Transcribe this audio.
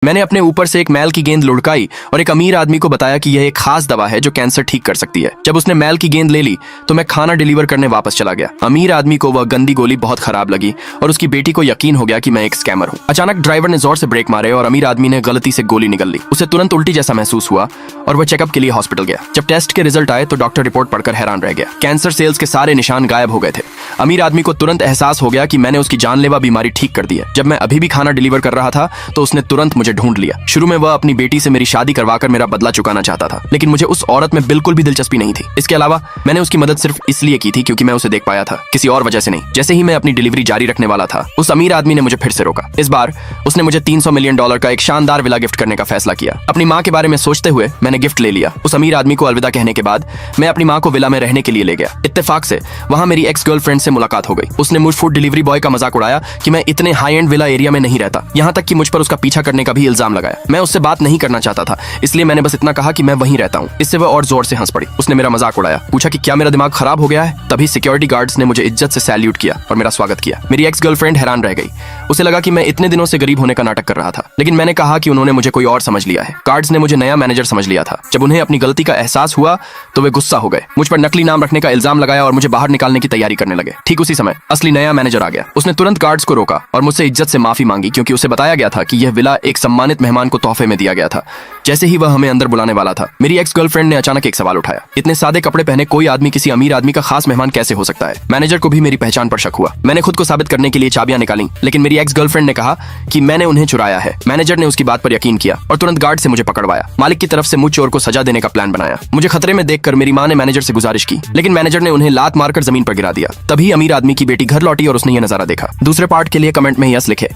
मैंने अपने ऊपर से एक मैल की गेंद लुढ़काई और एक अमीर आदमी को बताया कि यह एक खास दवा है जो कैंसर ठीक कर सकती है। जब उसने मैल की गेंद ले ली तो मैं खाना डिलीवर करने वापस चला गया। अमीर आदमी को वह गंदी गोली बहुत खराब लगी और उसकी बेटी को यकीन हो गया कि मैं एक स्कैमर हूँ। अचानक ड्राइवर ने जोर से ब्रेक मारे और अमीर आदमी ने गलती से गोली निगल ली। उसे तुरंत उल्टी जैसा महसूस हुआ और वह चेकअप के लिए हॉस्पिटल गया। जब टेस्ट के रिजल्ट आए तो डॉक्टर रिपोर्ट पढ़कर हैरान रह गया। कैंसर सेल्स के सारे निशान गायब हो गए थे। अमीर आदमी को तुरंत एहसास हो गया कि मैंने उसकी जानलेवा बीमारी ठीक कर दी है। जब मैं अभी भी खाना डिलीवर कर रहा था तो उसने तुरंत मुझे ढूंढ लिया। शुरू में वह अपनी बेटी से मेरी शादी करवाकर मेरा बदला चुकाना चाहता था, लेकिन मुझे उस औरत में बिल्कुल भी दिलचस्पी नहीं थी। इसके अलावा मैंने उसकी मदद सिर्फ इसलिए की थी क्योंकि मैं उसे देख पाया था, किसी और वजह से नहीं। जैसे ही मैं अपनी डिलीवरी जारी रखने वाला था, उस अमीर आदमी ने मुझे फिर से रोका। इस बार उसने मुझे $300 मिलियन का एक शानदार विला गिफ्ट करने का फैसला किया। अपनी माँ के बारे में सोचते हुए मैंने गिफ्ट ले लिया। उस अमीर आदमी को अलविदा कहने के बाद मैं अपनी माँ को विला में रहने के लिए ले गया। इत्तेफाक से वहां मेरी एक्स गर्लफ्रेंड से मुलाकात हो गई। उसने मुझ फूड डिलीवरी बॉय का मजाक उड़ाया कि मैं इतने हाई एंड विला एरिया में नहीं रहता, यहाँ तक कि मुझ पर उसका पीछा करने का भी इल्जाम लगाया। मैं उससे बात नहीं करना चाहता था, इसलिए मैंने बस इतना कहा कि मैं वहीं रहता हूँ। इससे वह और जोर से हंस पड़ी। उसने मेरा मजाक उड़ाया, पूछा कि क्या मेरा दिमाग खराब हो गया है। तभी सिक्योरिटी गार्ड्स ने मुझे इज्जत से सैल्यूट किया और मेरा स्वागत किया। मेरी एक्स गर्लफ्रेंड हैरान रह गई। उसे लगा कि मैं इतने दिनों से गरीब होने का नाटक कर रहा था, लेकिन मैंने कहा कि उन्होंने मुझे कोई और समझ लिया है। गार्ड्स ने मुझे नया मैनेजर समझ लिया था। जब उन्हें अपनी गलती का एहसास हुआ तो वे गुस्सा हो गए, मुझ पर नकली नाम रखने का इल्जाम लगाया और मुझे बाहर निकालने की तैयारी करने लगे। ठीक उसी समय असली नया मैनेजर आ गया। उसने तुरंत गार्ड्स को रोका और मुझसे इज्जत से माफी मांगी, क्योंकि उसे बताया गया था कि यह विला एक सम्मानित मेहमान को तोहफे में दिया गया था। जैसे ही वह हमें अंदर बुलाने वाला था, मेरी एक्स गर्लफ्रेंड ने अचानक एक सवाल उठाया, इतने सादे कपड़े पहने कोई आदमी किसी अमीर आदमी का खास मेहमान कैसे हो सकता है। मैनेजर को भी मेरी पहचान पर शक हुआ। मैंने खुद को साबित करने के लिए चाबियां निकाली, लेकिन मेरी एक्स गर्लफ्रेंड ने कहा कि मैंने उन्हें चुराया है। मैनेजर ने उसकी बात पर यकीन किया और तुरंत गार्ड से मुझे पकड़वाया। मालिक की तरफ से मुझ चोर को सजा देने का प्लान बनाया। मुझे खतरे में देखकर मेरी माँ ने मैनेजर से गुजारिश की, लेकिन मैनेजर ने उन्हें लात मारकर जमीन पर गिरा दिया। तभी अमीर आदमी की बेटी घर लौटी और उसने यह नजारा देखा। दूसरे पार्ट के लिए कमेंट में यस लिखे।